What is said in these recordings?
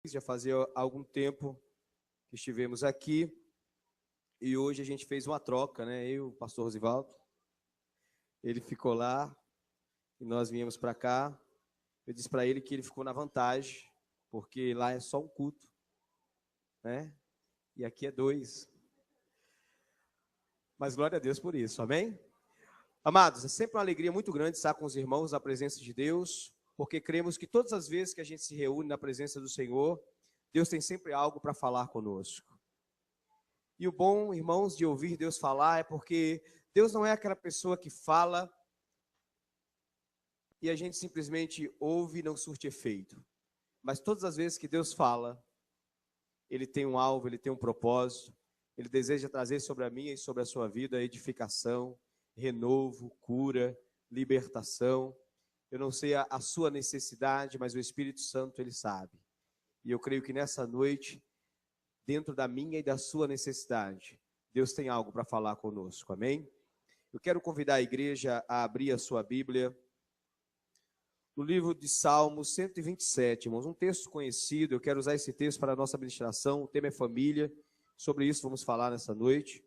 Já fazia algum tempo que estivemos aqui e hoje a gente fez uma troca, né? Eu e o pastor Rosivaldo, ele ficou lá e nós viemos para cá. Eu disse para ele que ele ficou na vantagem, porque lá é só um culto, né? E aqui é 2. Mas glória a Deus por isso, amém? Amados, é sempre uma alegria muito grande estar com os irmãos na presença de Deus, porque cremos que todas as vezes que a gente se reúne na presença do Senhor, Deus tem sempre algo para falar conosco. E o bom, irmãos, de ouvir Deus falar é porque Deus não é aquela pessoa que fala e a gente simplesmente ouve e não surte efeito. Mas todas as vezes que Deus fala, Ele tem um alvo, Ele tem um propósito, Ele deseja trazer sobre a minha e sobre a sua vida edificação, renovo, cura, libertação. Eu não sei a sua necessidade, mas o Espírito Santo, Ele sabe. E eu creio que nessa noite, dentro da minha e da sua necessidade, Deus tem algo para falar conosco, amém? Eu quero convidar a igreja a abrir a sua Bíblia no livro de Salmos 127, irmãos, um texto conhecido. Eu quero usar esse texto para a nossa administração. O tema é família, sobre isso vamos falar nessa noite.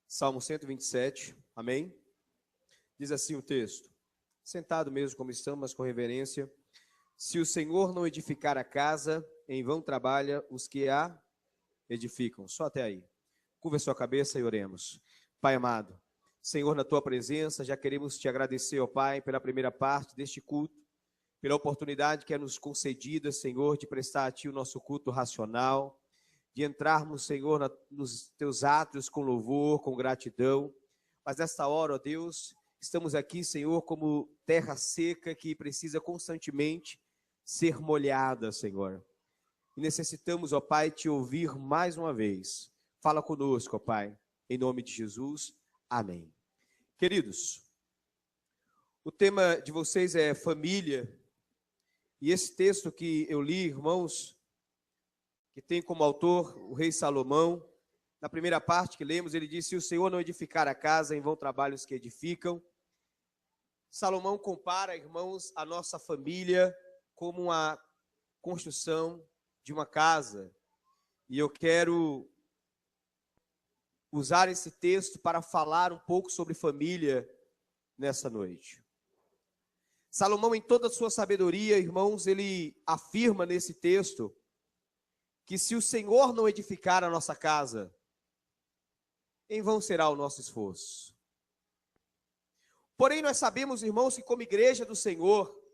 Salmo 127, amém? Diz assim o texto, sentado mesmo como estamos, mas com reverência. Se o Senhor não edificar a casa, em vão trabalha os que a edificam. Só até aí. Curva a sua cabeça e oremos. Pai amado, Senhor, na tua presença, já queremos te agradecer, ó Pai, pela primeira parte deste culto, pela oportunidade que é nos concedida, Senhor, de prestar a ti o nosso culto racional, de entrarmos, Senhor, nos teus átrios com louvor, com gratidão. Mas nesta hora, ó Deus, estamos aqui, Senhor, como terra seca que precisa constantemente ser molhada, Senhor. E necessitamos, ó Pai, te ouvir mais uma vez. Fala conosco, ó Pai, em nome de Jesus. Amém. Queridos, o tema de vocês é família. E esse texto que eu li, irmãos, que tem como autor o rei Salomão, na primeira parte que lemos, ele disse: se o Senhor não edificar a casa, em vão trabalhos que edificam. Salomão compara, irmãos, a nossa família como uma construção de uma casa. E eu quero usar esse texto para falar um pouco sobre família nessa noite. Salomão, em toda a sua sabedoria, irmãos, ele afirma nesse texto que se o Senhor não edificar a nossa casa, em vão será o nosso esforço. Porém, nós sabemos, irmãos, que como igreja do Senhor,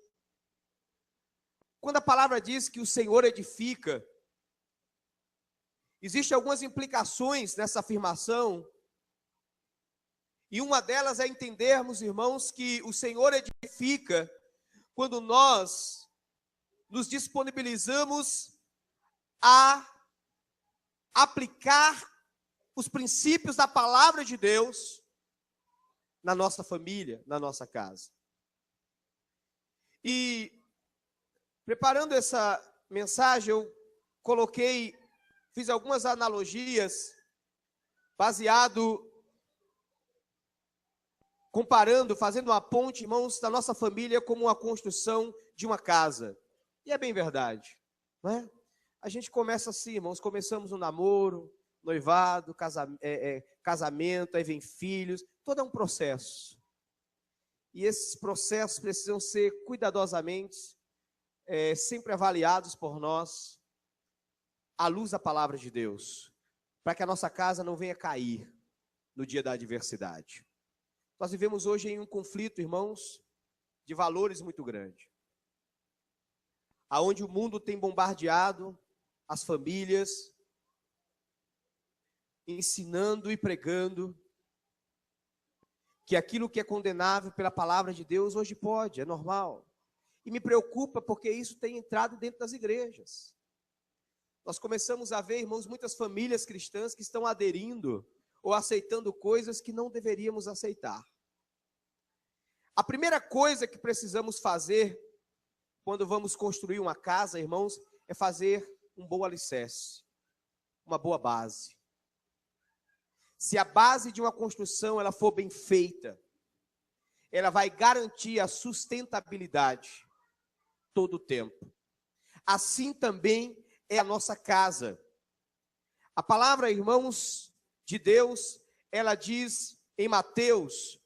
quando a palavra diz que o Senhor edifica, existem algumas implicações nessa afirmação, e uma delas é entendermos, irmãos, que o Senhor edifica quando nós nos disponibilizamos a aplicar os princípios da palavra de Deus na nossa família, na nossa casa. E preparando essa mensagem, eu fiz algumas analogias comparando, fazendo uma ponte, irmãos, da nossa família como uma construção de uma casa. E é bem verdade, não é? A gente começa assim, irmãos, começamos no namoro, noivado, casamento, aí vem filhos, todo é um processo. E esses processos precisam ser cuidadosamente, sempre avaliados por nós, à luz da palavra de Deus, para que a nossa casa não venha cair no dia da adversidade. Nós vivemos hoje em um conflito, irmãos, de valores muito grande, aonde o mundo tem bombardeado as famílias, ensinando e pregando que aquilo que é condenável pela palavra de Deus hoje pode, é normal. E me preocupa porque isso tem entrado dentro das igrejas. Nós começamos a ver, irmãos, muitas famílias cristãs que estão aderindo ou aceitando coisas que não deveríamos aceitar. A primeira coisa que precisamos fazer quando vamos construir uma casa, irmãos, é fazer um bom alicerce. uma boa base. Se a base de uma construção ela for bem feita, ela vai garantir a sustentabilidade todo o tempo. Assim também é a nossa casa. A palavra, irmãos de Deus, ela diz em Mateus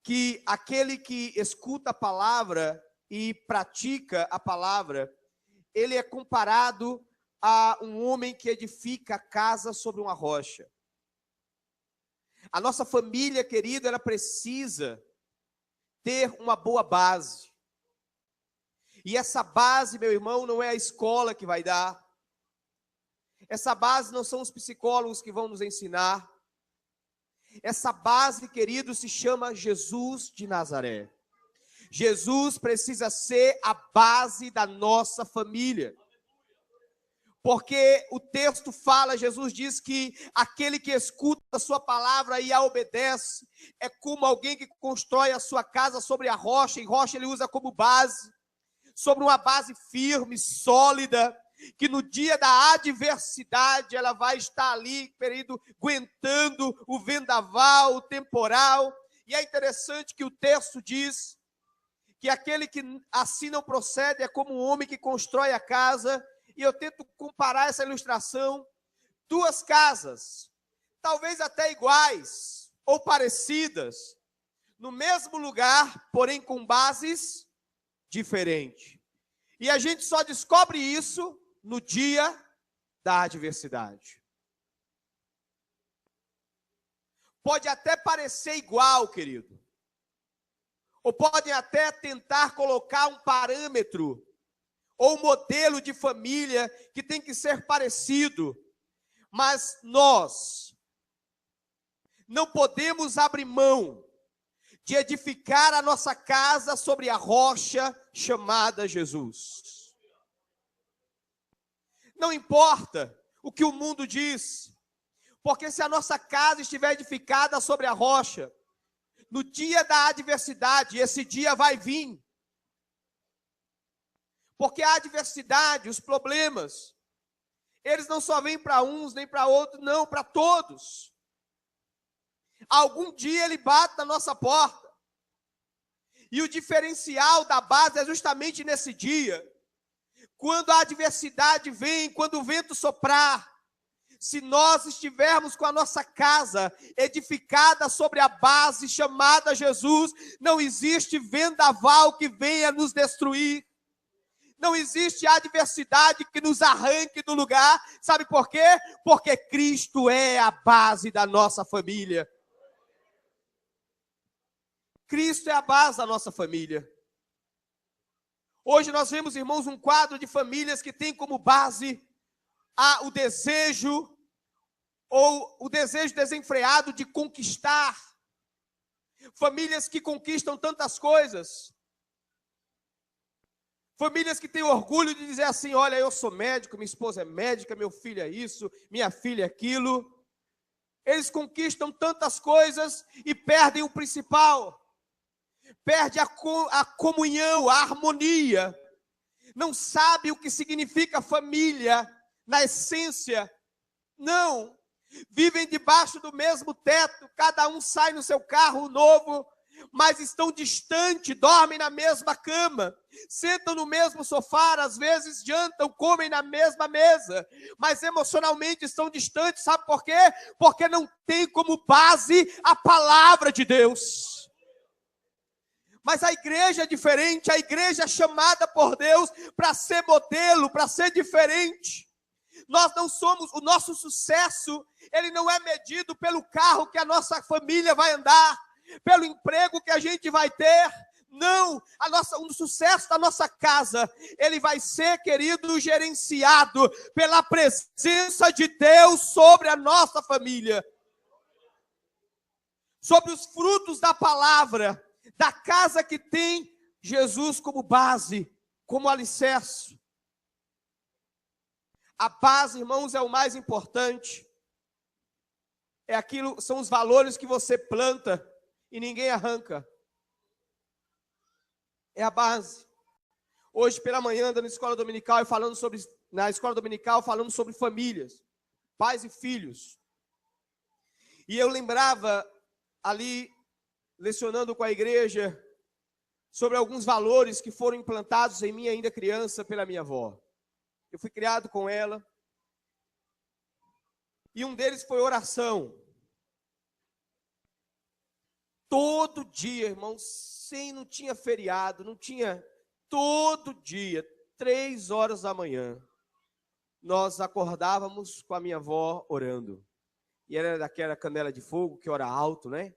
que aquele que escuta a palavra e pratica a palavra, ele é comparado a um homem que edifica a casa sobre uma rocha. A nossa família, querido, ela precisa ter uma boa base. E essa base, meu irmão, não é a escola que vai dar. Essa base não são os psicólogos que vão nos ensinar. Essa base, querido, se chama Jesus de Nazaré. Jesus precisa ser a base da nossa família. Porque o texto fala, Jesus diz que aquele que escuta a sua palavra e a obedece, é como alguém que constrói a sua casa sobre a rocha, e rocha ele usa como base, sobre uma base firme, sólida, que no dia da adversidade ela vai estar ali, querido, aguentando o vendaval, o temporal. E é interessante que o texto diz que aquele que assim não procede é como um homem que constrói a casa. E eu tento comparar essa ilustração, duas casas, talvez até iguais ou parecidas, no mesmo lugar, porém com bases diferentes. E a gente só descobre isso no dia da adversidade. Pode até parecer igual, querido, ou podem até tentar colocar um parâmetro ou modelo de família que tem que ser parecido, mas nós não podemos abrir mão de edificar a nossa casa sobre a rocha chamada Jesus. Não importa o que o mundo diz, porque se a nossa casa estiver edificada sobre a rocha, no dia da adversidade, esse dia vai vir. Porque a adversidade, os problemas, eles não só vêm para uns nem para outros, não, para todos. Algum dia ele bate na nossa porta. E o diferencial da base é justamente nesse dia. Quando a adversidade vem, quando o vento soprar, se nós estivermos com a nossa casa edificada sobre a base chamada Jesus, não existe vendaval que venha nos destruir. Não existe adversidade que nos arranque do lugar. Sabe por quê? Porque Cristo é a base da nossa família. Cristo é a base da nossa família. Hoje nós vemos, irmãos, um quadro de famílias que tem como base o desejo, ou o desejo desenfreado de conquistar. Famílias que conquistam tantas coisas. Famílias que têm orgulho de dizer assim, olha, eu sou médico, minha esposa é médica, meu filho é isso, minha filha é aquilo. Eles conquistam tantas coisas e perdem o principal. Perde a comunhão, a harmonia. Não sabe o que significa família na essência. Não. Vivem debaixo do mesmo teto, cada um sai no seu carro novo, mas estão distantes, dormem na mesma cama, sentam no mesmo sofá, às vezes jantam, comem na mesma mesa, mas emocionalmente estão distantes, sabe por quê? Porque não tem como base a palavra de Deus. Mas a igreja é diferente, a igreja é chamada por Deus para ser modelo, para ser diferente. Nós não somos, o nosso sucesso, ele não é medido pelo carro que a nossa família vai andar, pelo emprego que a gente vai ter. Não, o sucesso da nossa casa, ele vai ser, querido, gerenciado pela presença de Deus sobre a nossa família. Sobre os frutos da palavra, da casa que tem Jesus como base, como alicerce. A base, irmãos, é o mais importante. É aquilo, são os valores que você planta e ninguém arranca. É a base. Hoje pela manhã, na escola dominical falando sobre famílias. pais e filhos. E eu lembrava ali, lecionando com a igreja, sobre alguns valores que foram implantados em mim ainda criança pela minha avó. Eu fui criado com ela. E um deles foi oração. Todo dia, irmãos, não tinha feriado, não tinha, todo dia, 3 horas da manhã, nós acordávamos com a minha avó orando. E ela era daquela canela de fogo que ora alto, né?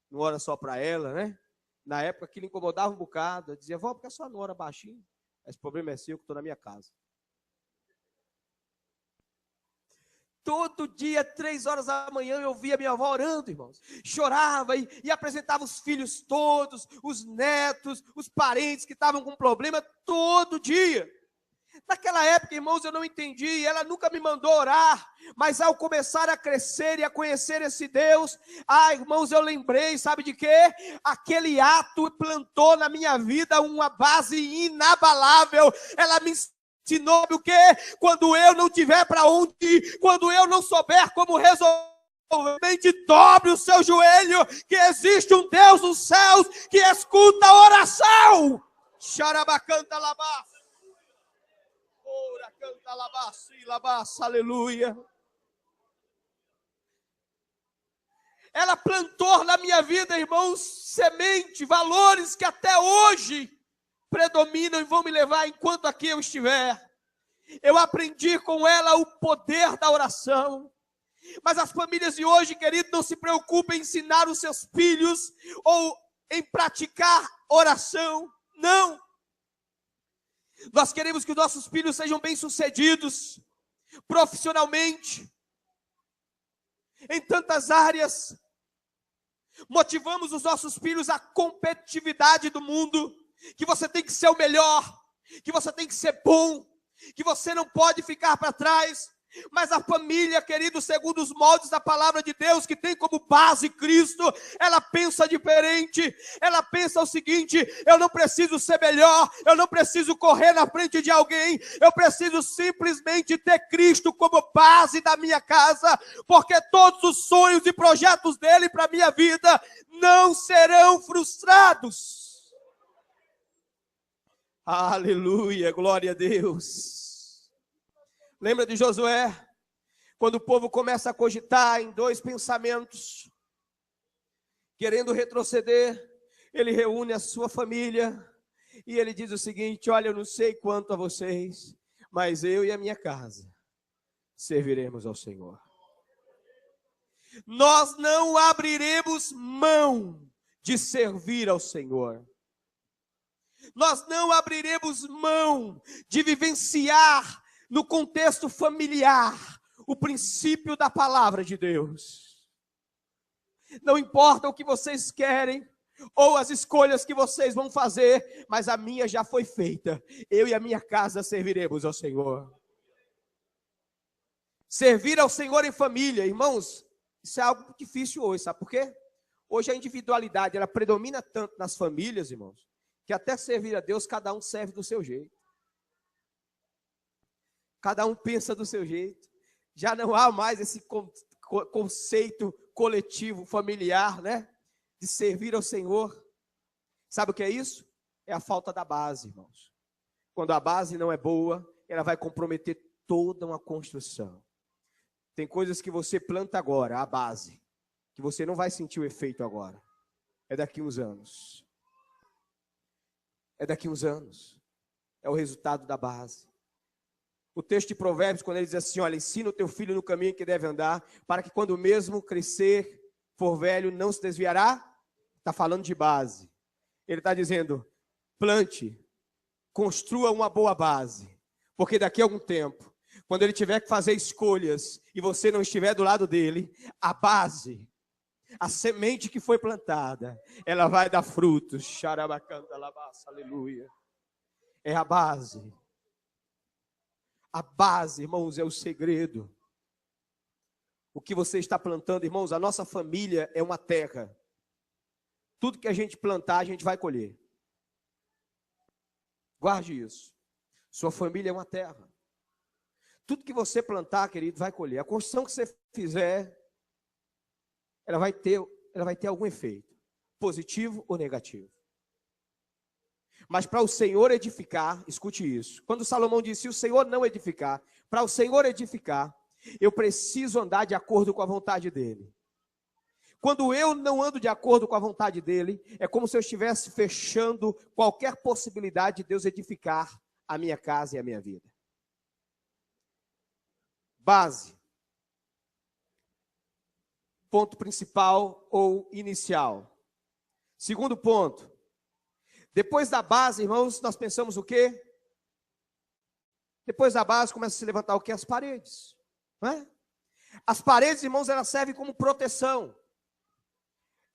Não ora só para ela, né? Na época aquilo incomodava um bocado. Eu dizia, vó, por que a sua não ora baixinho? Esse problema é seu, que estou na minha casa. Todo dia, 3 horas da manhã, eu via minha avó orando, irmãos. Chorava e apresentava os filhos todos, os netos, os parentes que estavam com problema, todo dia. Naquela época, irmãos, eu não entendi, ela nunca me mandou orar, mas ao começar a crescer e a conhecer esse Deus, irmãos, eu lembrei, sabe de quê? Aquele ato plantou na minha vida uma base inabalável. Ela me ensinou o quê? Quando eu não tiver para onde ir, quando eu não souber como resolver, dobre o seu joelho, que existe um Deus dos céus que escuta a oração. Xarabacanta labassa. Ora, canta labassa, aleluia. Ela plantou na minha vida, irmãos, semente, valores que até hoje predominam e vão me levar enquanto aqui eu estiver. Eu aprendi com ela o poder da oração. Mas as famílias de hoje, querido, não se preocupem em ensinar os seus filhos ou em praticar oração. Não. Nós queremos que os nossos filhos sejam bem-sucedidos profissionalmente, em tantas áreas. Motivamos os nossos filhos à competitividade do mundo, que você tem que ser o melhor, que você tem que ser bom, que você não pode ficar para trás. Mas a família, querido, segundo os moldes da palavra de Deus, que tem como base Cristo, ela pensa diferente. Ela pensa o seguinte: eu não preciso ser melhor, eu não preciso correr na frente de alguém, eu preciso simplesmente ter Cristo como base da minha casa, porque todos os sonhos e projetos dele para a minha vida não serão frustrados. Aleluia, glória a Deus. Lembra de Josué? Quando o povo começa a cogitar em dois pensamentos, querendo retroceder, ele reúne a sua família e ele diz o seguinte: olha, eu não sei quanto a vocês, mas eu e a minha casa serviremos ao Senhor. Nós não abriremos mão de servir ao Senhor. Nós não abriremos mão de vivenciar no contexto familiar o princípio da palavra de Deus. Não importa o que vocês querem ou as escolhas que vocês vão fazer, mas a minha já foi feita. Eu e a minha casa serviremos ao Senhor. Servir ao Senhor em família, irmãos, isso é algo difícil hoje, sabe por quê? Hoje a individualidade, ela predomina tanto nas famílias, irmãos, que até servir a Deus, cada um serve do seu jeito. Cada um pensa do seu jeito. Já não há mais esse conceito coletivo, familiar, né? De servir ao Senhor. Sabe o que é isso? É a falta da base, irmãos. Quando a base não é boa, ela vai comprometer toda uma construção. Tem coisas que você planta agora, a base, que você não vai sentir o efeito agora. É daqui uns anos. É daqui uns anos. É o resultado da base. O texto de Provérbios, quando ele diz assim, olha, ensina o teu filho no caminho que deve andar, para que quando mesmo crescer, for velho, não se desviará. Está falando de base. Ele está dizendo, plante, construa uma boa base, porque daqui a algum tempo, quando ele tiver que fazer escolhas, e você não estiver do lado dele, a base, a semente que foi plantada, ela vai dar frutos. Xarabacanta, labaça, aleluia. É a base. A base, irmãos, é o segredo. O que você está plantando, irmãos, a nossa família é uma terra. Tudo que a gente plantar, a gente vai colher. Guarde isso. Sua família é uma terra. Tudo que você plantar, querido, vai colher. A construção que você fizer, ela vai ter algum efeito, positivo ou negativo. Mas para o Senhor edificar, escute isso. Quando Salomão disse, se o Senhor não edificar, para o Senhor edificar, eu preciso andar de acordo com a vontade dEle. Quando eu não ando de acordo com a vontade dEle, é como se eu estivesse fechando qualquer possibilidade de Deus edificar a minha casa e a minha vida. Base. Ponto principal ou inicial. Segundo ponto. Depois da base, irmãos, nós pensamos o quê? Depois da base começa a se levantar o quê? As paredes. Não é? As paredes, irmãos, elas servem como proteção.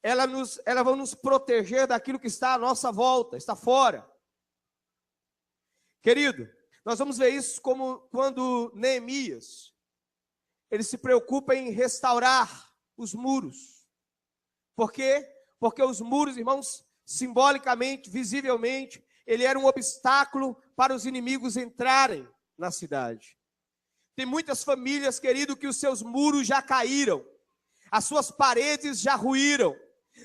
Elas vão nos proteger daquilo que está à nossa volta, está fora. Querido, nós vamos ver isso como quando Neemias, ele se preocupa em restaurar os muros. Por quê? Porque os muros, irmãos, simbolicamente, visivelmente, ele era um obstáculo para os inimigos entrarem na cidade. Tem muitas famílias, querido, que os seus muros já caíram, as suas paredes já ruíram.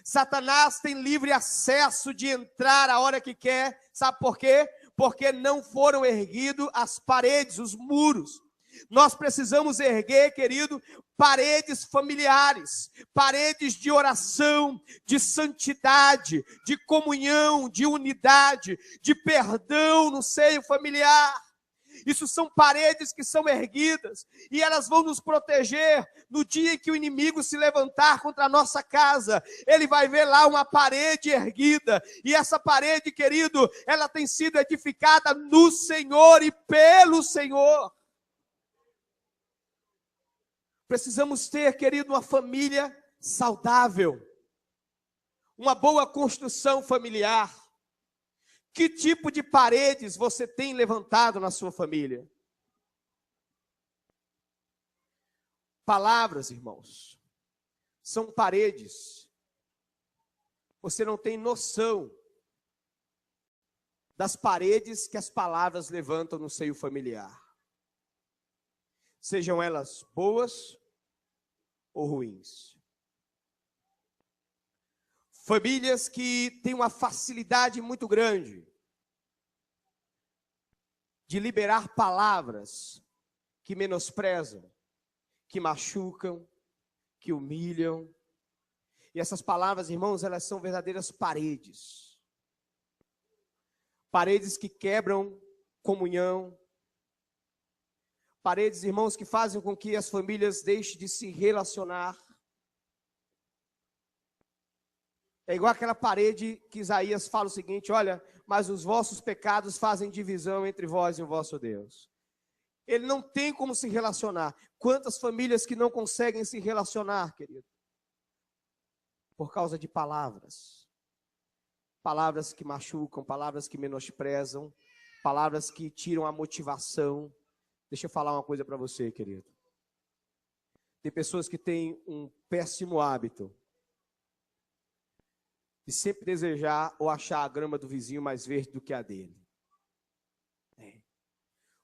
Satanás tem livre acesso de entrar a hora que quer. Sabe por quê? Porque não foram erguidos as paredes, os muros. Nós precisamos erguer, querido, paredes familiares, paredes de oração, de santidade, de comunhão, de unidade, de perdão no seio familiar. Isso são paredes que são erguidas e elas vão nos proteger no dia em que o inimigo se levantar contra a nossa casa. Ele vai ver lá uma parede erguida e essa parede, querido, ela tem sido edificada no Senhor e pelo Senhor. Precisamos ter, querido, uma família saudável, uma boa construção familiar. Que tipo de paredes você tem levantado na sua família? Palavras, irmãos, são paredes. Você não tem noção das paredes que as palavras levantam no seio familiar. Sejam elas boas ou ruins. Famílias que têm uma facilidade muito grande de liberar palavras que menosprezam, que machucam, que humilham. E essas palavras, irmãos, elas são verdadeiras paredes. Paredes que quebram comunhão. Paredes, irmãos, que fazem com que as famílias deixem de se relacionar. É igual aquela parede que Isaías fala o seguinte, olha, mas os vossos pecados fazem divisão entre vós e o vosso Deus. Ele não tem como se relacionar. Quantas famílias que não conseguem se relacionar, querido? Por causa de palavras. Palavras que machucam, palavras que menosprezam, palavras que tiram a motivação. Deixa eu falar uma coisa para você, querido. Tem pessoas que têm um péssimo hábito de sempre desejar ou achar a grama do vizinho mais verde do que a dele.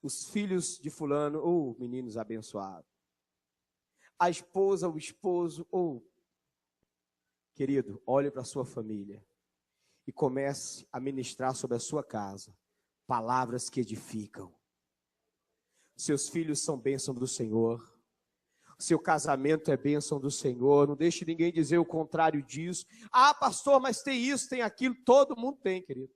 Os filhos de fulano, meninos abençoados. A esposa, o esposo, querido, olhe para a sua família e comece a ministrar sobre a sua casa palavras que edificam. Seus filhos são bênção do Senhor. Seu casamento é bênção do Senhor. Não deixe ninguém dizer o contrário disso. Ah, pastor, mas tem isso, tem aquilo. Todo mundo tem, querido.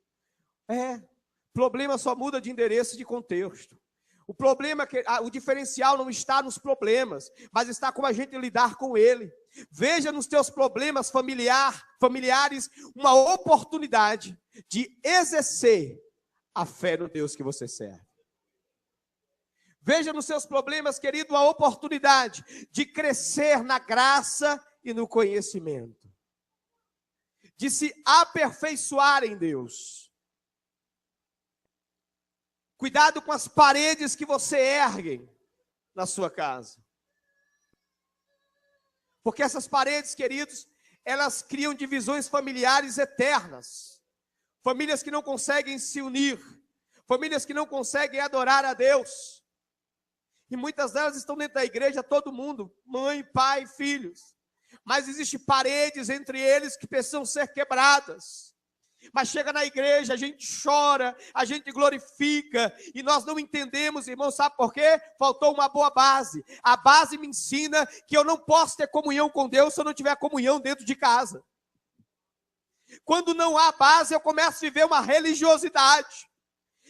Problema só muda de endereço e de contexto. O problema, o diferencial não está nos problemas, mas está como a gente lidar com ele. Veja nos teus problemas familiares uma oportunidade de exercer a fé no Deus que você serve. Veja nos seus problemas, querido, a oportunidade de crescer na graça e no conhecimento. De se aperfeiçoar em Deus. Cuidado com as paredes que você ergue na sua casa. Porque essas paredes, queridos, elas criam divisões familiares eternas. Famílias que não conseguem se unir. Famílias que não conseguem adorar a Deus. E muitas delas estão dentro da igreja, todo mundo, mãe, pai, filhos. Mas existem paredes entre eles que precisam ser quebradas. Mas chega na igreja, a gente chora, a gente glorifica, e nós não entendemos, irmão, sabe por quê? Faltou uma boa base. A base me ensina que eu não posso ter comunhão com Deus se eu não tiver comunhão dentro de casa. Quando não há base, eu começo a viver uma religiosidade.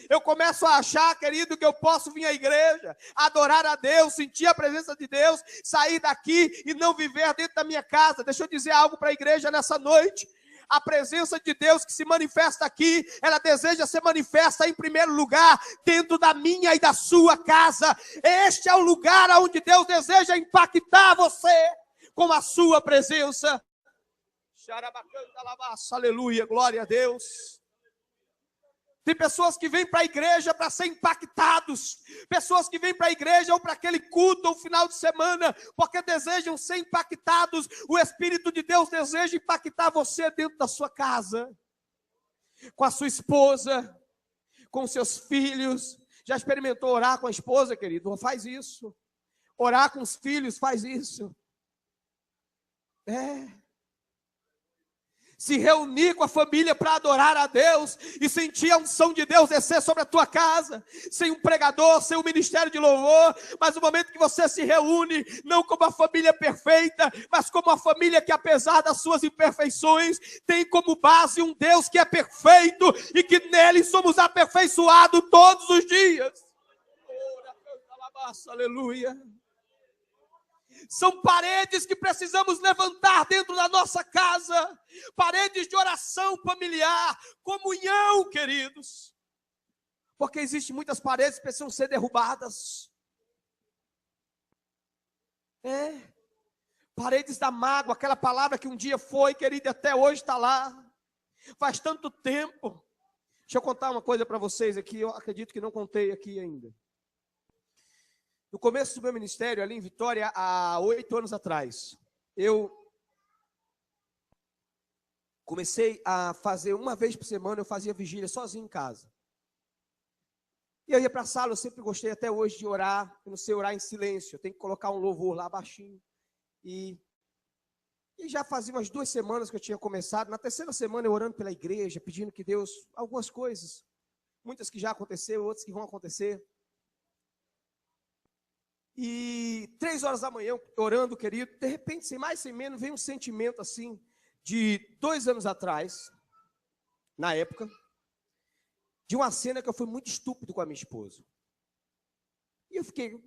Eu começo a achar, querido, que eu posso vir à igreja, adorar a Deus, sentir a presença de Deus, sair daqui e não viver dentro da minha casa. Deixa eu dizer algo para a igreja nessa noite. A presença de Deus que se manifesta aqui, ela deseja ser manifesta em primeiro lugar, dentro da minha e da sua casa. Este é o lugar onde Deus deseja impactar você com a sua presença. Aleluia, glória a Deus. Tem pessoas que vêm para a igreja para ser impactados. Pessoas que vêm para a igreja ou para aquele culto ou final de semana, porque desejam ser impactados. O Espírito de Deus deseja impactar você dentro da sua casa. Com a sua esposa, com seus filhos. Já experimentou orar com a esposa, querido? Faz isso. Orar com os filhos, faz isso. Se reunir com a família para adorar a Deus e sentir a unção de Deus descer sobre a tua casa, sem um pregador, sem um ministério de louvor, mas o momento que você se reúne, não como a família perfeita, mas como a família que, apesar das suas imperfeições, tem como base um Deus que é perfeito e que nele somos aperfeiçoados todos os dias. Aleluia. São paredes que precisamos levantar dentro da nossa casa. Paredes de oração familiar, comunhão, queridos. Porque existem muitas paredes que precisam ser derrubadas. Paredes da mágoa, aquela palavra que um dia foi, querido, e até hoje está lá. Faz tanto tempo. Deixa eu contar uma coisa para vocês aqui, eu acredito que não contei aqui ainda. No começo do meu ministério, ali em Vitória, há 8 anos atrás, eu comecei a fazer, uma vez por semana, eu fazia vigília sozinho em casa. E eu ia para a sala, eu sempre gostei até hoje de orar, eu não sei orar em silêncio, eu tenho que colocar um louvor lá baixinho. E já fazia umas 2 semanas que eu tinha começado, na terceira semana eu orando pela igreja, pedindo que Deus, algumas coisas, muitas que já aconteceram, outras que vão acontecer. E 3 horas da manhã, orando, querido, de repente, sem mais, sem menos, veio um sentimento assim, de 2 anos atrás, na época, de uma cena que eu fui muito estúpido com a minha esposa. E eu fiquei,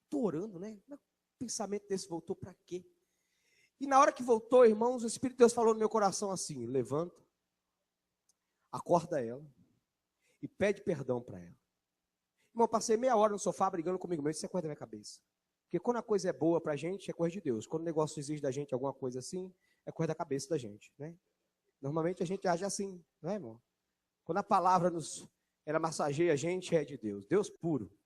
estou orando, né? O pensamento desse voltou para quê? E na hora que voltou, irmãos, o Espírito de Deus falou no meu coração assim: levanta, acorda ela e pede perdão para ela. Irmão, eu passei meia hora no sofá brigando comigo mesmo, isso é coisa da minha cabeça. Porque quando a coisa é boa pra gente, é coisa de Deus. Quando o negócio exige da gente alguma coisa assim, é coisa da cabeça da gente, né? Normalmente a gente age assim, não é, irmão? Quando a palavra ela massageia a gente, é de Deus. Deus puro.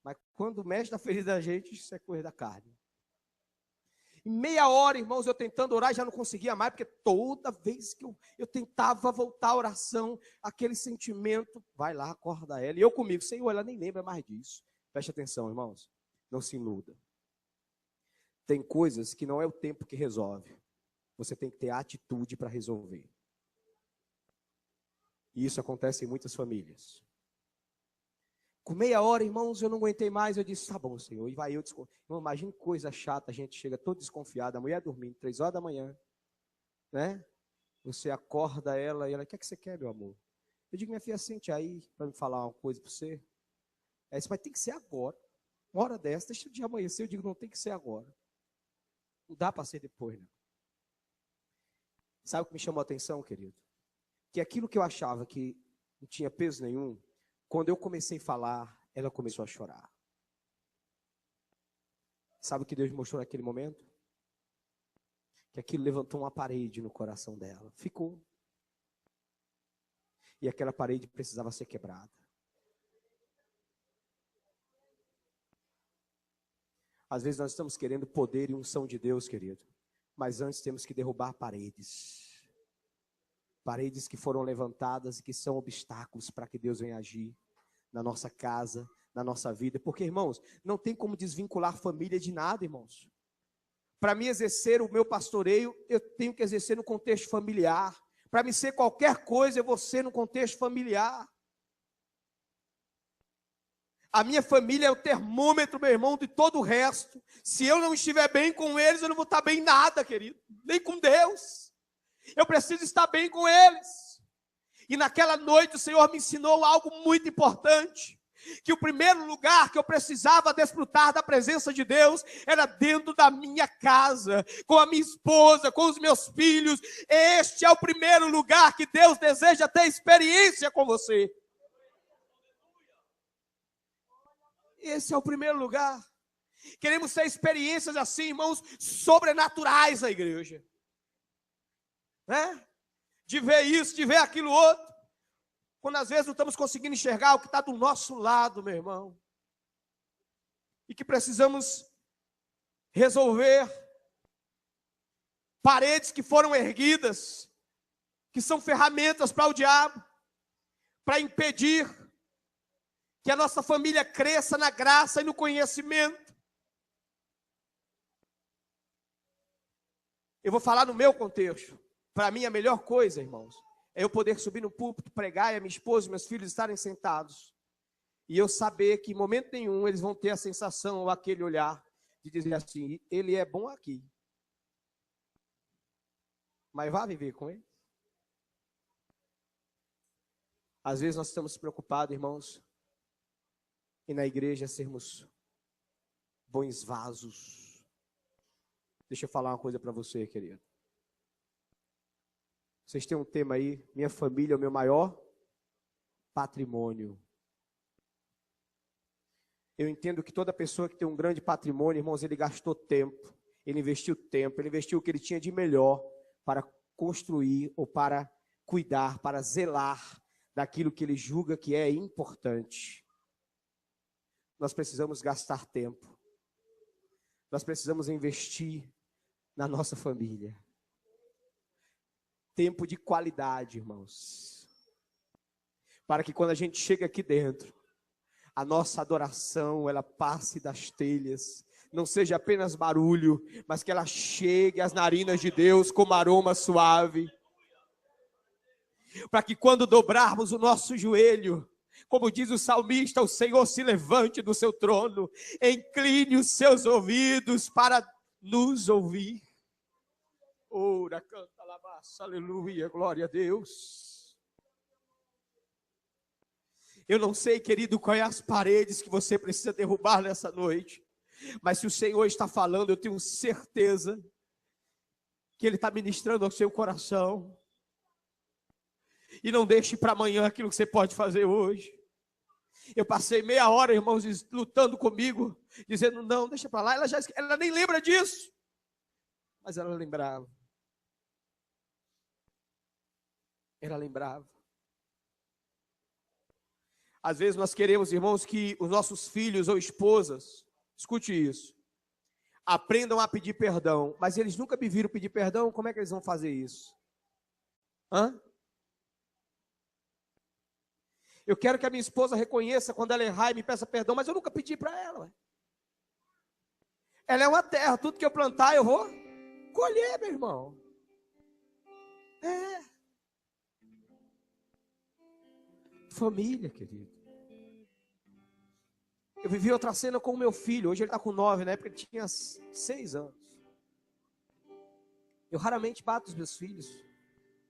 Mas quando mexe na ferida da gente, isso é coisa da carne. Em meia hora, irmãos, eu tentando orar, já não conseguia mais, porque toda vez que eu tentava voltar à oração, aquele sentimento, vai lá, acorda ela. E eu comigo, Senhor, ela nem lembra mais disso. Preste atenção, irmãos, não se iluda. Tem coisas que não é o tempo que resolve. Você tem que ter atitude para resolver. E isso acontece em muitas famílias. Com meia hora, irmãos, eu não aguentei mais, eu disse, tá bom, Senhor, e vai eu desconfiar. Imagina que coisa chata, a gente chega todo desconfiado, a mulher dormindo, 3 horas da manhã, né? Você acorda ela e ela, o que é que você quer, meu amor? Eu digo, minha filha, sente aí para me falar uma coisa para você. Ela disse, mas tem que ser agora. Uma hora dessa, deixa de amanhecer, eu digo, não, tem que ser agora. Não dá para ser depois, não. Sabe o que me chamou a atenção, querido? Que aquilo que eu achava que não tinha peso nenhum, quando eu comecei a falar, ela começou a chorar. Sabe o que Deus me mostrou naquele momento? Que aquilo levantou uma parede no coração dela. Ficou. E aquela parede precisava ser quebrada. Às vezes nós estamos querendo poder e unção de Deus, querido. Mas antes temos que derrubar paredes. Paredes que foram levantadas e que são obstáculos para que Deus venha agir na nossa casa, na nossa vida. Porque, irmãos, não tem como desvincular a família de nada, irmãos. Para mim exercer o meu pastoreio, eu tenho que exercer no contexto familiar. Para me ser qualquer coisa, eu vou ser no contexto familiar. A minha família é o termômetro, meu irmão, de todo o resto. Se eu não estiver bem com eles, eu não vou estar bem em nada, querido. Nem com Deus. Eu preciso estar bem com eles. E naquela noite o Senhor me ensinou algo muito importante. Que o primeiro lugar que eu precisava desfrutar da presença de Deus era dentro da minha casa, com a minha esposa, com os meus filhos. Este é o primeiro lugar que Deus deseja ter experiência com você. Esse é o primeiro lugar. Queremos ter experiências assim, irmãos, sobrenaturais na igreja. Né? De ver isso, de ver aquilo outro. Quando às vezes não estamos conseguindo enxergar o que está do nosso lado, meu irmão. E que precisamos resolver paredes que foram erguidas, que são ferramentas para o diabo, para impedir que a nossa família cresça na graça e no conhecimento. Eu vou falar no meu contexto. Para mim, a melhor coisa, irmãos, é eu poder subir no púlpito, pregar e a minha esposa e meus filhos estarem sentados. E eu saber que em momento nenhum eles vão ter a sensação ou aquele olhar de dizer assim, ele é bom aqui. Mas vá viver com ele. Às vezes nós estamos preocupados, irmãos, e na igreja sermos bons vasos. Deixa eu falar uma coisa para você, querido. Vocês têm um tema aí, minha família é o meu maior patrimônio. Eu entendo que toda pessoa que tem um grande patrimônio, irmãos, ele gastou tempo, ele investiu o que ele tinha de melhor para construir ou para cuidar, para zelar daquilo que ele julga que é importante. Nós precisamos gastar tempo. Nós precisamos investir na nossa família. Tempo de qualidade, irmãos. Para que quando a gente chega aqui dentro, a nossa adoração, ela passe das telhas. Não seja apenas barulho, mas que ela chegue às narinas de Deus como aroma suave. Para que quando dobrarmos o nosso joelho, como diz o salmista, o Senhor se levante do seu trono, incline os seus ouvidos para nos ouvir. Ora, canta, alabaça, aleluia, glória a Deus. Eu não sei, querido, quais as paredes que você precisa derrubar nessa noite, mas se o Senhor está falando, eu tenho certeza que Ele está ministrando ao seu coração. E não deixe para amanhã aquilo que você pode fazer hoje. Eu passei meia hora, irmãos, lutando comigo, dizendo, não, deixa para lá. Ela nem lembra disso. Mas ela lembrava. Ela lembrava. Às vezes nós queremos, irmãos, que os nossos filhos ou esposas, escute isso, aprendam a pedir perdão. Mas eles nunca me viram pedir perdão, como é que eles vão fazer isso? Hã? Eu quero que a minha esposa reconheça quando ela errar e me peça perdão, mas eu nunca pedi para ela. Ué. Ela é uma terra, tudo que eu plantar eu vou colher, meu irmão. É. Família, querido. Eu vivi outra cena com o meu filho, hoje ele está com 9, na época ele tinha 6 anos. Eu raramente bato os meus filhos,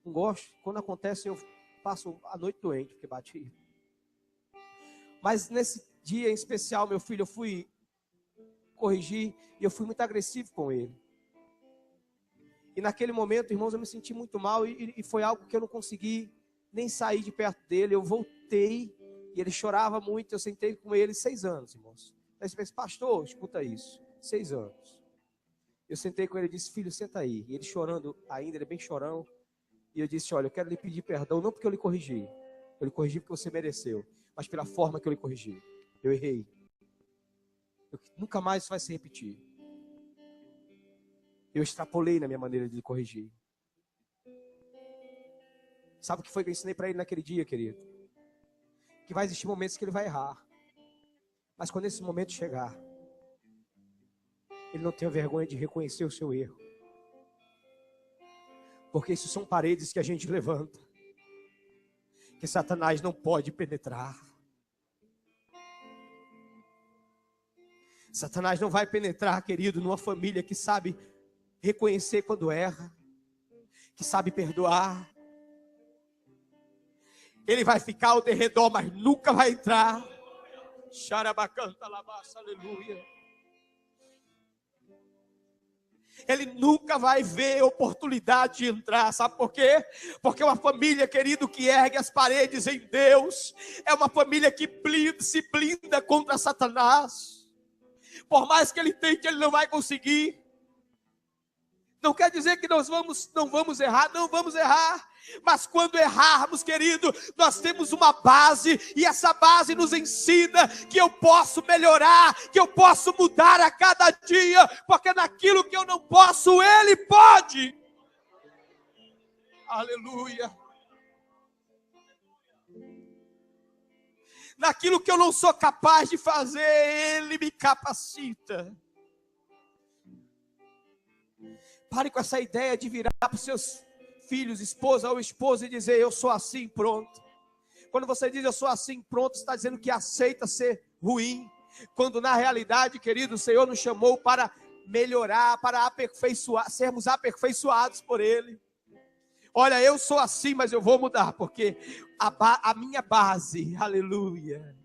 não gosto. Quando acontece eu passo a noite doente, porque bati. Mas nesse dia em especial, meu filho, eu fui corrigir e eu fui muito agressivo com ele. E naquele momento, irmãos, eu me senti muito mal e foi algo que eu não consegui nem sair de perto dele. Eu voltei e ele chorava muito. Eu sentei com ele 6 anos, irmãos. Aí você pensa, pastor, escuta isso, 6 anos. Eu sentei com ele e disse, filho, senta aí. E ele chorando ainda, ele é bem chorão. E eu disse, olha, eu quero lhe pedir perdão, não porque eu lhe corrigi. Eu lhe corrigi porque você mereceu, mas pela forma que eu lhe corrigi. Eu errei. Nunca mais isso vai se repetir. Eu extrapolei na minha maneira de lhe corrigir. Sabe o que foi que eu ensinei para ele naquele dia, querido? Que vai existir momentos que ele vai errar. Mas quando esse momento chegar, ele não tenha vergonha de reconhecer o seu erro. Porque isso são paredes que a gente levanta, que Satanás não pode penetrar. Satanás não vai penetrar, querido, numa família que sabe reconhecer quando erra, que sabe perdoar. Ele vai ficar ao derredor, mas nunca vai entrar. Xarabacanta labaça, aleluia. Ele nunca vai ver oportunidade de entrar, sabe por quê? Porque uma família, querido, que ergue as paredes em Deus, é uma família que se blinda contra Satanás. Por mais que ele tente, ele não vai conseguir. Não quer dizer que nós não vamos errar, não vamos errar. Mas quando errarmos, querido, nós temos uma base, e essa base nos ensina que eu posso melhorar, que eu posso mudar a cada dia, porque naquilo que eu não posso, Ele pode. Aleluia. Naquilo que eu não sou capaz de fazer, Ele me capacita. Pare com essa ideia de virar para os seus filhos, esposa ou esposa, e dizer: eu sou assim, pronto. Quando você diz eu sou assim, pronto, está dizendo que aceita ser ruim. Quando na realidade, querido, o Senhor nos chamou para melhorar, para aperfeiçoar, sermos aperfeiçoados por Ele. Olha, eu sou assim, mas eu vou mudar, porque a minha base, aleluia,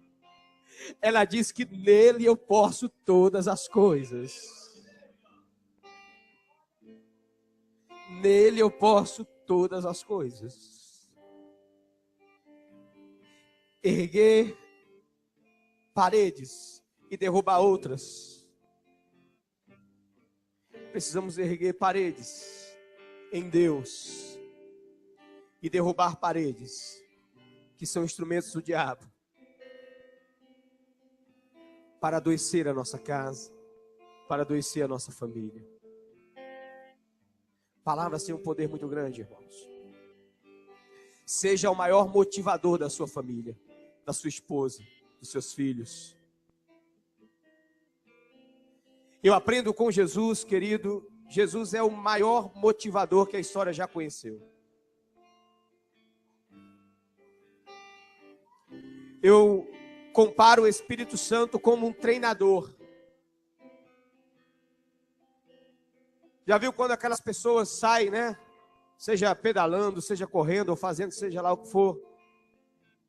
ela diz que nele eu posso todas as coisas. Nele eu posso todas as coisas. Erguer paredes e derrubar outras. Precisamos erguer paredes em Deus e derrubar paredes que são instrumentos do diabo para adoecer a nossa casa, para adoecer a nossa família. Palavras têm um poder muito grande, irmãos. Seja o maior motivador da sua família, da sua esposa, dos seus filhos. Eu aprendo com Jesus, querido. Jesus é o maior motivador que a história já conheceu. Eu comparo o Espírito Santo como um treinador. Já viu quando aquelas pessoas saem, né? Seja pedalando, seja correndo, ou fazendo, seja lá o que for.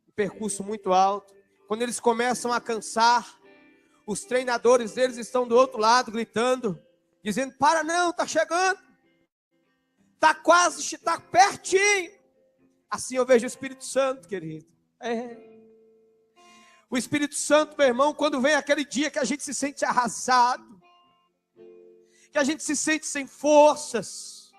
Um percurso muito alto. Quando eles começam a cansar, os treinadores deles estão do outro lado, gritando, dizendo: para não, está chegando. Está quase, está pertinho. Assim eu vejo o Espírito Santo, querido. O Espírito Santo, meu irmão, quando vem aquele dia que a gente se sente arrasado, que a gente se sente sem forças,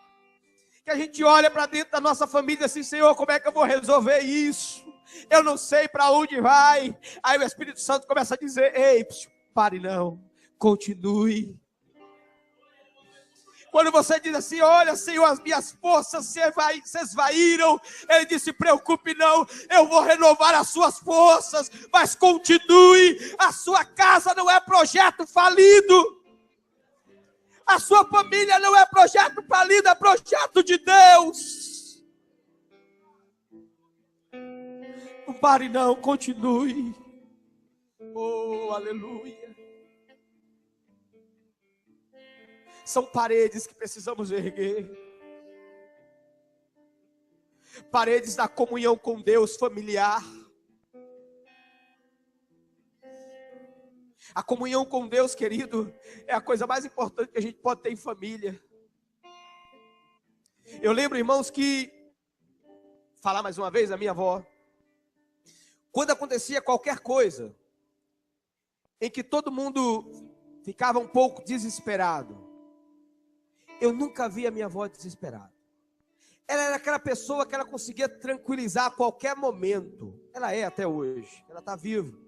que a gente olha para dentro da nossa família assim: Senhor, como é que eu vou resolver isso? Eu não sei para onde vai. Aí o Espírito Santo começa a dizer: ei, pare não, continue. Quando você diz assim: olha, Senhor, as minhas forças se esvaíram, Ele disse: se preocupe não, eu vou renovar as suas forças, mas continue. A sua casa não é projeto falido. A sua família não é projeto falido, é projeto de Deus. Não pare não, continue. Oh, aleluia. São paredes que precisamos erguer. Paredes da comunhão com Deus familiar. A comunhão com Deus, querido, é a coisa mais importante que a gente pode ter em família. Eu lembro, irmãos, que, falar mais uma vez, a minha avó, quando acontecia qualquer coisa, em que todo mundo ficava um pouco desesperado, eu nunca vi a minha avó desesperada. Ela era aquela pessoa que ela conseguia tranquilizar a qualquer momento. Ela é até hoje, ela está viva.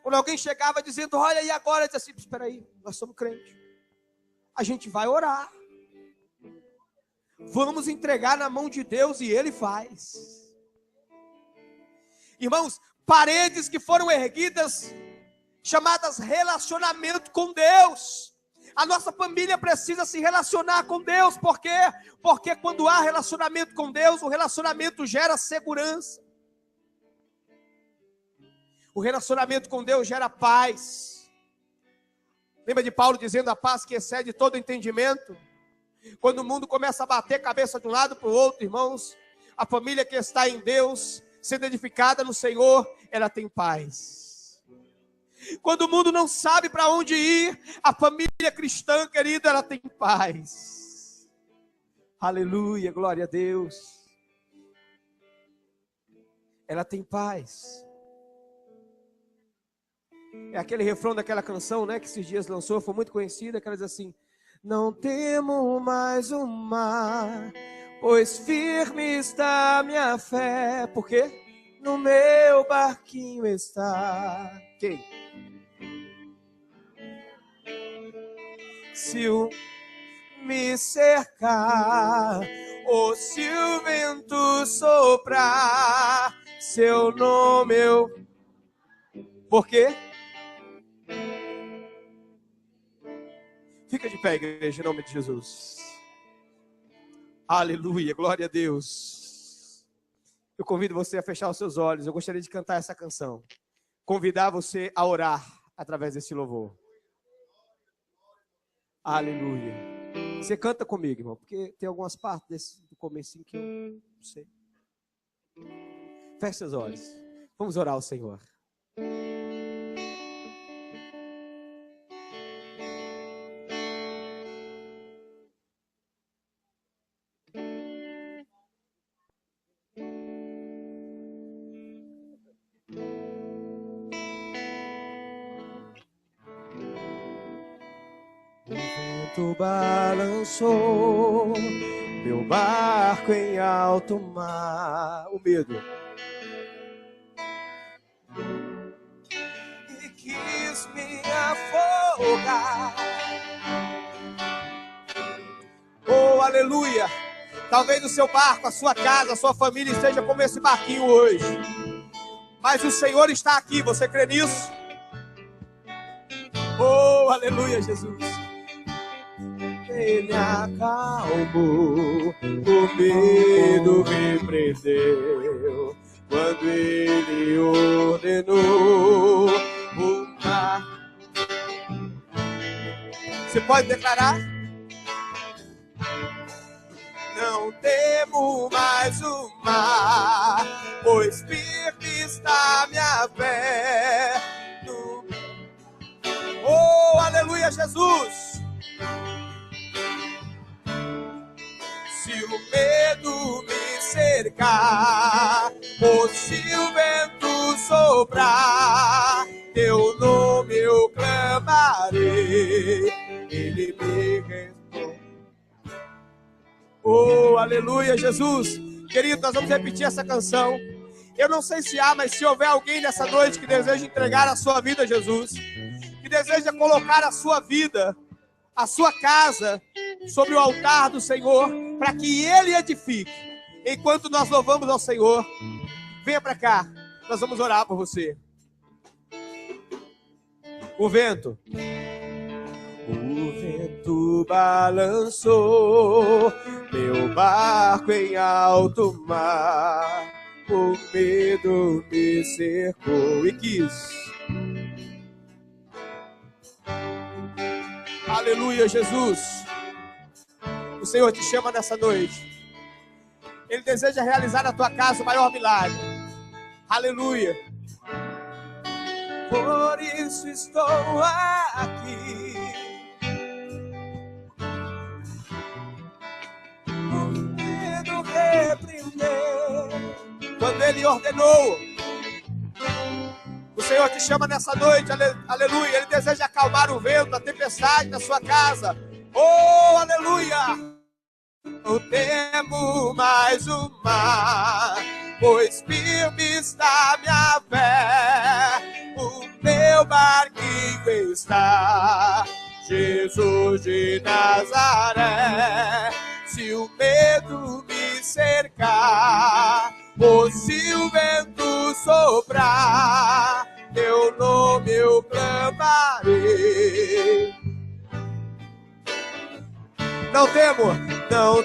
Quando alguém chegava dizendo: olha, e agora? Eu disse assim: espera aí, nós somos crentes. A gente vai orar. Vamos entregar na mão de Deus e Ele faz. Irmãos, paredes que foram erguidas, chamadas relacionamento com Deus. A nossa família precisa se relacionar com Deus. Por quê? Porque quando há relacionamento com Deus, o relacionamento gera segurança. O relacionamento com Deus gera paz. Lembra de Paulo dizendo a paz que excede todo entendimento? Quando o mundo começa a bater cabeça de um lado para o outro, irmãos, a família que está em Deus, sendo edificada no Senhor, ela tem paz. Quando o mundo não sabe para onde ir, a família cristã, querida, ela tem paz. Aleluia, glória a Deus. Ela tem paz. É aquele refrão daquela canção, né, que esses dias lançou, foi muito conhecida, que ela diz assim: não temo mais o mar, pois firme está minha fé. Por quê? No meu barquinho está. Quem? Se o me cercar, ou se o vento soprar, seu nome eu... Por quê? Fica de pé, igreja, em nome de Jesus. Aleluia, glória a Deus. Eu convido você a fechar os seus olhos. Eu gostaria de cantar essa canção. Convidar você a orar através desse louvor. Aleluia. Você canta comigo, irmão, porque tem algumas partes do comecinho que eu não sei. Feche seus olhos. Vamos orar ao Senhor. O balançou meu barco em alto mar, o medo, e quis me afogar. Oh, aleluia! Talvez o seu barco, a sua casa, a sua família esteja como esse barquinho hoje, mas o Senhor está aqui, você crê nisso? Oh, aleluia, Jesus! Ele acalmou, o medo me prendeu, quando ele ordenou o mar. Você pode declarar? Não temo mais o mar, pois firme está minha fé. Oh, aleluia, Jesus! Se o medo me cercar, ou se o vento soprar, teu nome eu clamarei, ele me responde. Oh, aleluia, Jesus. Querido, nós vamos repetir essa canção. Eu não sei se há, mas se houver alguém nessa noite que deseja entregar a sua vida a Jesus, que deseja colocar a sua vida, a sua casa, sobre o altar do Senhor, para que Ele edifique. Enquanto nós louvamos ao Senhor, venha para cá, nós vamos orar por você. O vento balançou meu barco em alto mar, o medo me cercou e quis. Aleluia, Jesus. O Senhor te chama nessa noite. Ele deseja realizar na tua casa o maior milagre. Aleluia. Por isso estou aqui. O medo repreendeu quando Ele ordenou. O Senhor te chama nessa noite, aleluia. Ele deseja acalmar o vento, a tempestade na sua casa. Oh, aleluia. Não temo mais o mar, pois firme está minha fé. O meu barquinho está, Jesus de Nazaré. Se o medo me cercar, ou se o vento soprar, teu nome eu clamarei. Não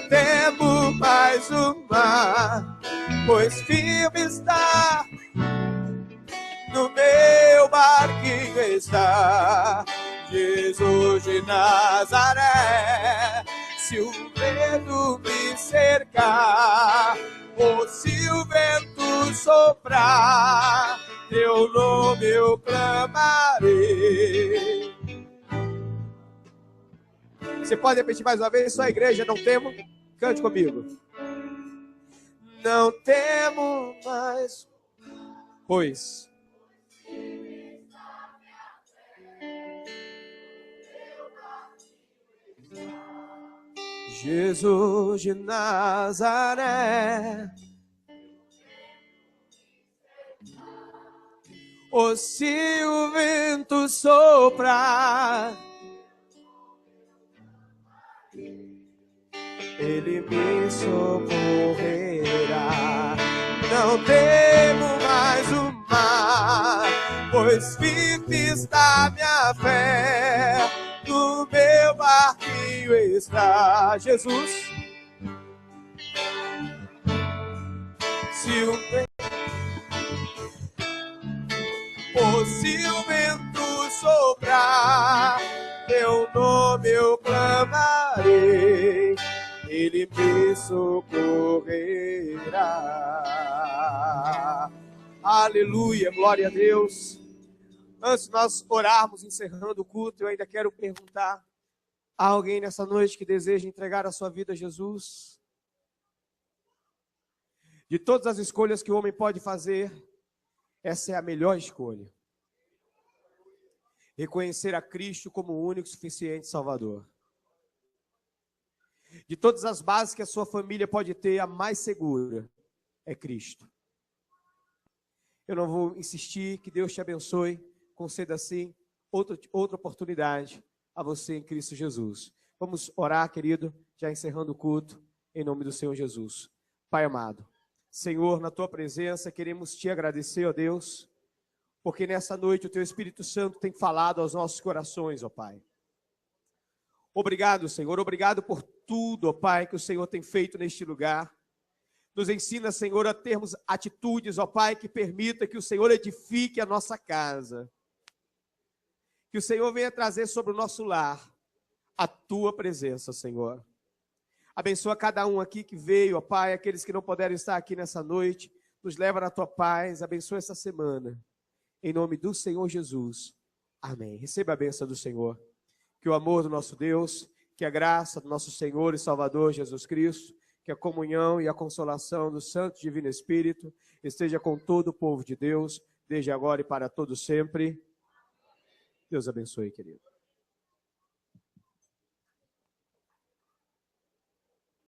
temo mais o mar, pois firme está, no meu barquinho está Jesus de Nazaré. Se o vento me cercar, ou se o vento soprar, teu nome eu clamarei. Você pode repetir mais uma vez? Só a igreja, não temo? Cante comigo. Não temo mais, pois Jesus de Nazaré. Ou se o vento soprar, ele me socorrerá. Não temo mais o mar, pois firme está minha fé, no meu barquinho está Jesus. Se o vento soprar, teu nome eu clamarei, ele me socorrerá. Aleluia, glória a Deus. Antes de nós orarmos, encerrando o culto, eu ainda quero perguntar: há alguém nessa noite que deseja entregar a sua vida a Jesus? De todas as escolhas que o homem pode fazer, essa é a melhor escolha. Reconhecer a Cristo como o único, suficiente Salvador. De todas as bases que a sua família pode ter, a mais segura é Cristo. Eu não vou insistir, que Deus te abençoe. Conceda assim outra oportunidade a você em Cristo Jesus. Vamos orar, querido, já encerrando o culto, em nome do Senhor Jesus. Pai amado, Senhor, na tua presença queremos te agradecer, ó Deus, porque nessa noite o teu Espírito Santo tem falado aos nossos corações, ó Pai. Obrigado, Senhor, obrigado por tudo, ó Pai, que o Senhor tem feito neste lugar. Nos ensina, Senhor, a termos atitudes, ó Pai, que permita que o Senhor edifique a nossa casa. Que o Senhor venha trazer sobre o nosso lar a tua presença, Senhor. Abençoa cada um aqui que veio, ó Pai, aqueles que não puderam estar aqui nessa noite. Nos leva na tua paz, abençoa essa semana. Em nome do Senhor Jesus. Amém. Receba a bênção do Senhor. Que o amor do nosso Deus, que a graça do nosso Senhor e Salvador Jesus Cristo, que a comunhão e a consolação do Santo Divino Espírito esteja com todo o povo de Deus, desde agora e para todo sempre. Deus abençoe, querido.